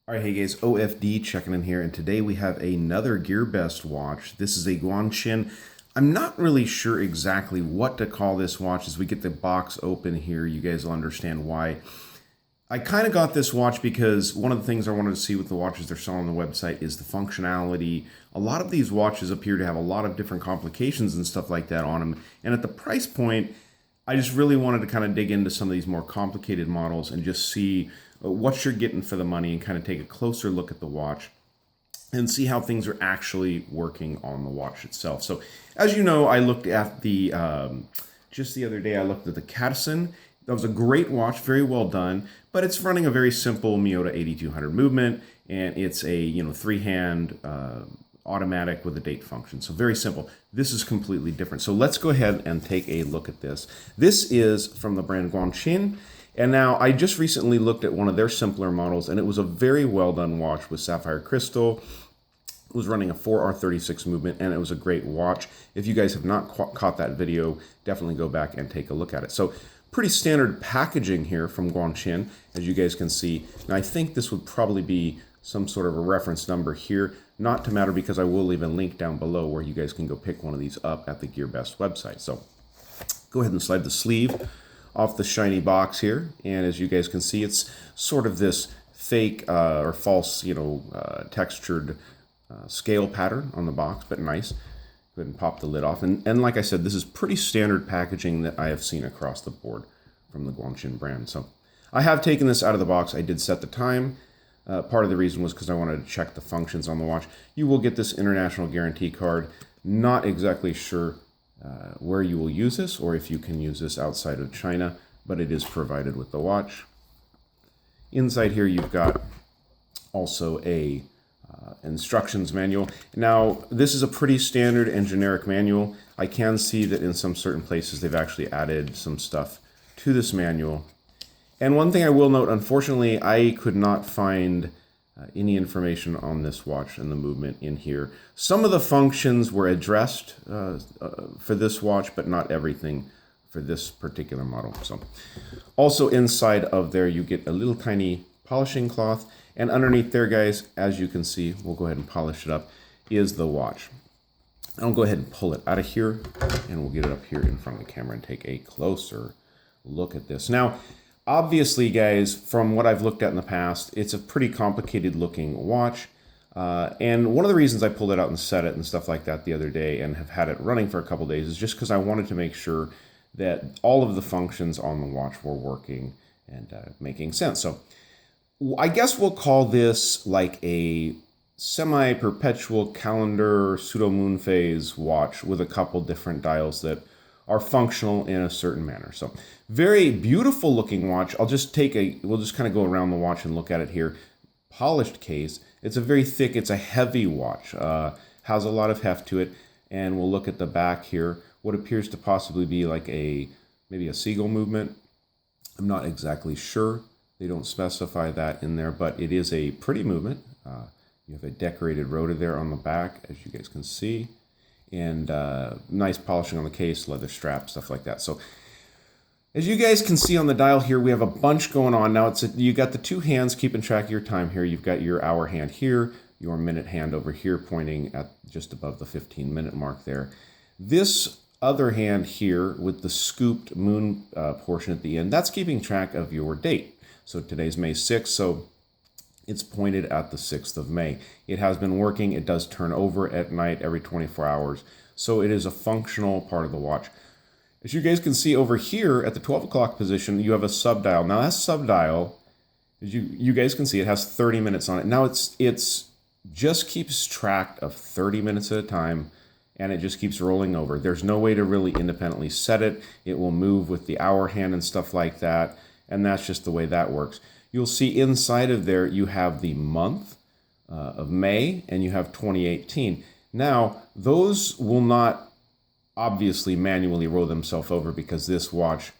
All right, hey guys, OFD checking in here, and today we have another GearBest watch. This is a GUANQIN. I'm not really sure exactly what to call this watch. As we get the box open here, you guys will understand why. I kind of got this watch because one of the things I wanted to see with the watches they're selling on the website is the functionality. A lot of these watches appear to have a lot of different complications and stuff like that on them, and at the price point, I just really wanted to kind of dig into some of these more complicated models and just see what you're getting for the money and kind of take a closer look at the watch and see how things are actually working on the watch itself. So as you know, I looked at the, just the other day, I looked at the Casio. That was a great watch, very well done, but it's running a very simple Miyota 8200 movement, and it's a three-hand automatic with a date function. So very simple. This is completely different. So let's go ahead and take a look at this. This is from the brand GUANQIN. And now I just recently looked at one of their simpler models, and it was a very well done watch with sapphire crystal. It was running a 4R36 movement, and it was a great watch. If you guys have not caught that video, definitely go back and take a look at it. So pretty standard packaging here from GUANQIN, as you guys can see. Now I think this would probably be some sort of a reference number here. Not to matter, because I will leave a link down below where you guys can go pick one of these up at the GearBest website. So go ahead and slide the sleeve off the shiny box here, and as you guys can see, it's sort of this fake or false, textured scale pattern on the box, but nice. Go ahead and pop the lid off, and like I said, this is pretty standard packaging that I have seen across the board from the GUANQIN brand. So I have taken this out of the box. I did set the time. Part of the reason was because I wanted to check the functions on the watch. You will get this international guarantee card. Not exactly sure where you will use this, or if you can use this outside of China, but it is provided with the watch. Inside here you've got also a instructions manual. Now this is a pretty standard and generic manual. I can see that in some certain places they've actually added some stuff to this manual. And one thing I will note, unfortunately, I could not find any information on this watch and the movement in here. Some of the functions were addressed for this watch, but not everything for this particular model. So, also inside of there, you get a little tiny polishing cloth, and underneath there, guys, as you can see, we'll go ahead and polish it up, is the watch. I'll go ahead and pull it out of here, and we'll get it up here in front of the camera and take a closer look at this. Now, obviously, guys, from what I've looked at in the past, it's a pretty complicated looking watch. And one of the reasons I pulled it out and set it and stuff like that the other day and have had it running for a couple days is just because I wanted to make sure that all of the functions on the watch were working and making sense. So I guess we'll call this like a semi-perpetual calendar pseudo-moon phase watch with a couple different dials that are functional in a certain manner. So very beautiful looking watch. We'll just kind of go around the watch and look at it here. Polished case. It's a very thick, it's a heavy watch. Has a lot of heft to it. And we'll look at the back here. What appears to possibly be like maybe a seagull movement. I'm not exactly sure. They don't specify that in there, but it is a pretty movement. You have a decorated rotor there on the back, as you guys can see. And nice polishing on the case, leather strap, stuff like that. So as you guys can see on the dial here, we have a bunch going on. Now you got the two hands keeping track of your time here. You've got your hour hand here, your minute hand over here pointing at just above the 15-minute mark there. This other hand here with the scooped moon portion at the end, that's keeping track of your date. So today's May 6th, so it's pointed at the 6th of May. It has been working. It does turn over at night every 24 hours. So it is a functional part of the watch. As you guys can see over here at the 12 o'clock position, you have a subdial. Now that subdial, as you guys can see, it has 30 minutes on it. Now it's just keeps track of 30 minutes at a time, and it just keeps rolling over. There's no way to really independently set it. It will move with the hour hand and stuff like that, and that's just the way that works. You'll see inside of there, you have the month of May, and you have 2018. Now, those will not obviously manually roll themselves over because this watch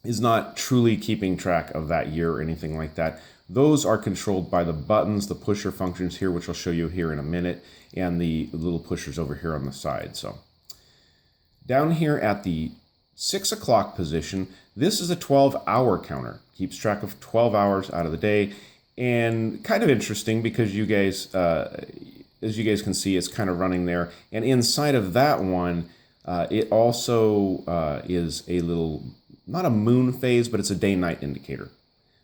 is not truly keeping track of that year or anything like that. Those are controlled by the buttons, the pusher functions here, which I'll show you here in a minute, and the little pushers over here on the side. So down here at the 6 o'clock position, this is a 12-hour counter. Keeps track of 12 hours out of the day. And kind of interesting because you guys, as you guys can see, it's kind of running there. And inside of that one, it also is a little, not a moon phase, but it's a day-night indicator.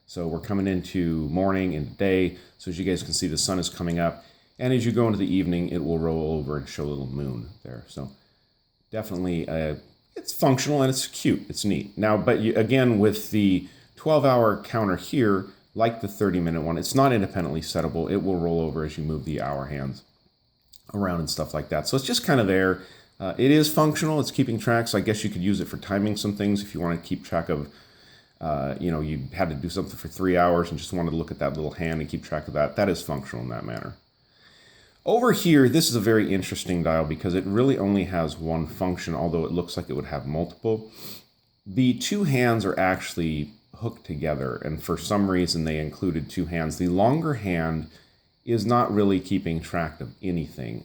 So we're coming into morning and day. So as you guys can see, the sun is coming up. And as you go into the evening, it will roll over and show a little moon there. So definitely, it's functional and it's cute. It's neat. Now, but again, with the 12-hour counter here, like the 30-minute one, it's not independently settable. It will roll over as you move the hour hands around and stuff like that. So it's just kind of there. It is functional. It's keeping track. So I guess you could use it for timing some things if you want to keep track of, you had to do something for 3 hours and just wanted to look at that little hand and keep track of that. That is functional in that manner. Over here, this is a very interesting dial because it really only has one function, although it looks like it would have multiple. The two hands are actually hooked together, and for some reason they included two hands. The longer hand is not really keeping track of anything.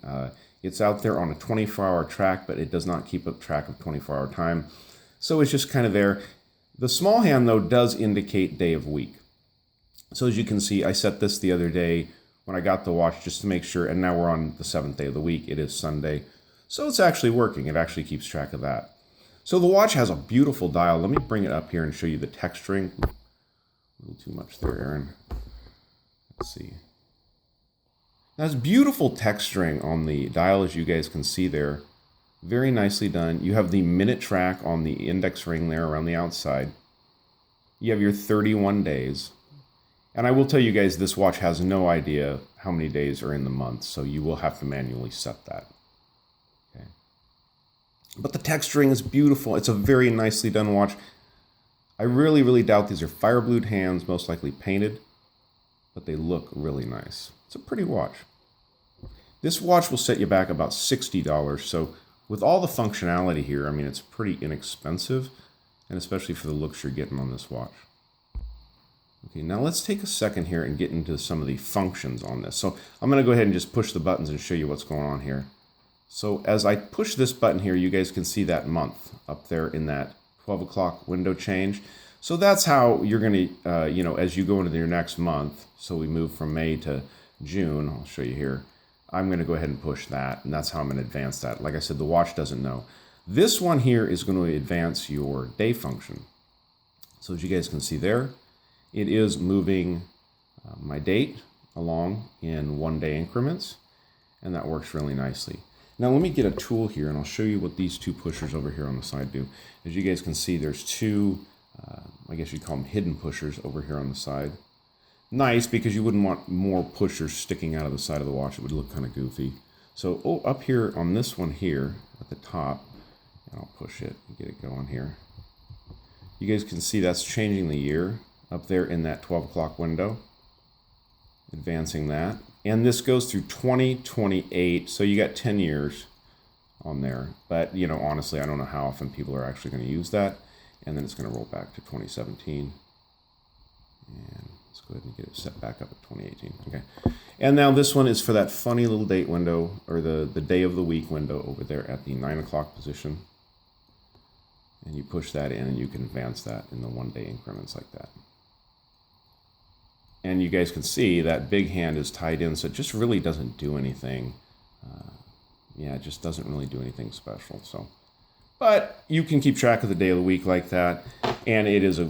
It's out there on a 24-hour track, but it does not keep up track of 24-hour time. So it's just kind of there. The small hand, though, does indicate day of week. So as you can see, I set this the other day when I got the watch just to make sure, and now we're on the 7th day of the week. It is Sunday. So it's actually working. It actually keeps track of that. So the watch has a beautiful dial. Let me bring it up here and show you the texturing. A little too much there, Aaron. Let's see. Now, it's beautiful texturing on the dial, as you guys can see there. Very nicely done. You have the minute track on the index ring there around the outside. You have your 31 days. And I will tell you guys, this watch has no idea how many days are in the month, so you will have to manually set that. Okay. But the texturing is beautiful. It's a very nicely done watch. I really, really doubt these are fire blued hands, most likely painted, but they look really nice. It's a pretty watch. This watch will set you back about $60, so with all the functionality here, I mean, it's pretty inexpensive, and especially for the looks you're getting on this watch. Okay, now let's take a second here and get into some of the functions on this. So I'm going to go ahead and just push the buttons and show you what's going on here. So as I push this button here, you guys can see that month up there in that 12 o'clock window change. So that's how you're going to, as you go into your next month, so we move from May to June, I'll show you here. I'm going to go ahead and push that, and that's how I'm going to advance that. Like I said, the watch doesn't know. This one here is going to advance your day function. So as you guys can see there, it is moving my date along in 1 day increments, and that works really nicely. Now let me get a tool here, and I'll show you what these two pushers over here on the side do. As you guys can see, there's two, I guess you'd call them hidden pushers over here on the side. Nice, because you wouldn't want more pushers sticking out of the side of the watch. It would look kind of goofy. So up here on this one here at the top, and I'll push it and get it going here. You guys can see that's changing the year up there in that 12 o'clock window, advancing that. And this goes through 2028, so you got 10 years on there. But, honestly, I don't know how often people are actually going to use that. And then it's going to roll back to 2017. And let's go ahead and get it set back up at 2018. Okay. And now this one is for that funny little date window, or the day of the week window over there at the 9 o'clock position. And you push that in, and you can advance that in the 1 day increments like that. And you guys can see that big hand is tied in, so it just really doesn't do anything. It just doesn't really do anything special. So, but you can keep track of the day of the week like that, and it is a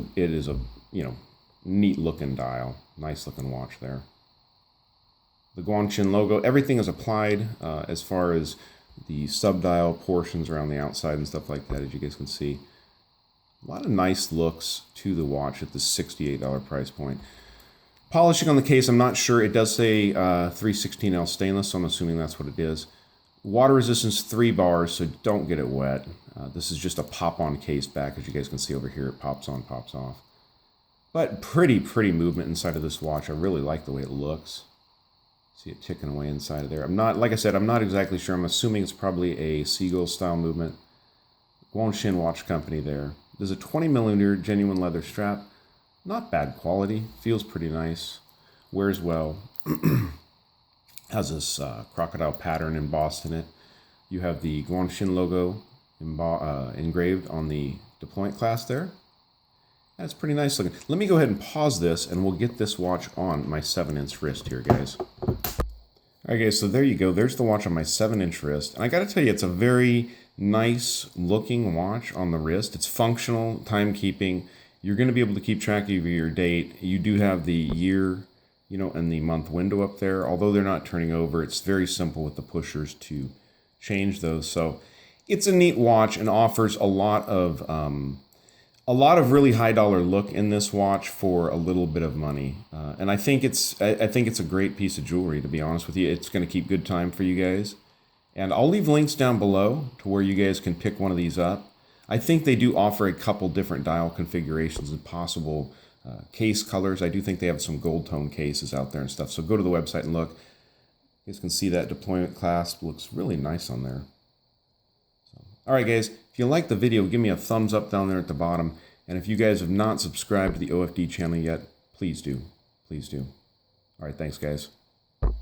neat looking dial, nice looking watch there. The GUANQIN logo, everything is applied as far as the sub-dial portions around the outside and stuff like that, as you guys can see. A lot of nice looks to the watch at the $68 price point. Polishing on the case, I'm not sure. It does say 316L stainless, so I'm assuming that's what it is. Water resistance 3 bars, so don't get it wet. This is just a pop-on case back. As you guys can see over here, it pops on, pops off. But pretty movement inside of this watch. I really like the way it looks. See it ticking away inside of there. Like I said, I'm not exactly sure. I'm assuming it's probably a seagull style movement. GUANQIN watch company there. There's a 20mm genuine leather strap. Not bad quality. Feels pretty nice. Wears well. Has this crocodile pattern embossed in it. You have the GUANQIN logo engraved on the deployment class there. That's pretty nice looking. Let me go ahead and pause this and we'll get this watch on my 7-inch wrist here, guys. All right, guys, so there you go. There's the watch on my 7-inch wrist. And I got to tell you, it's a very nice looking watch on the wrist. It's functional, timekeeping. You're going to be able to keep track of your date. You do have the year, you know, and the month window up there. Although they're not turning over, it's very simple with the pushers to change those. So it's a neat watch and offers a lot of really high dollar look in this watch for a little bit of money. And I think it's a great piece of jewelry, to be honest with you. It's going to keep good time for you guys. And I'll leave links down below to where you guys can pick one of these up. I think they do offer a couple different dial configurations and possible case colors. I do think they have some gold tone cases out there and stuff. So go to the website and look. You guys can see that deployment clasp looks really nice on there. So, all right, guys, if you like the video, give me a thumbs up down there at the bottom. And if you guys have not subscribed to the OFD channel yet, please do. Please do. All right, thanks, guys.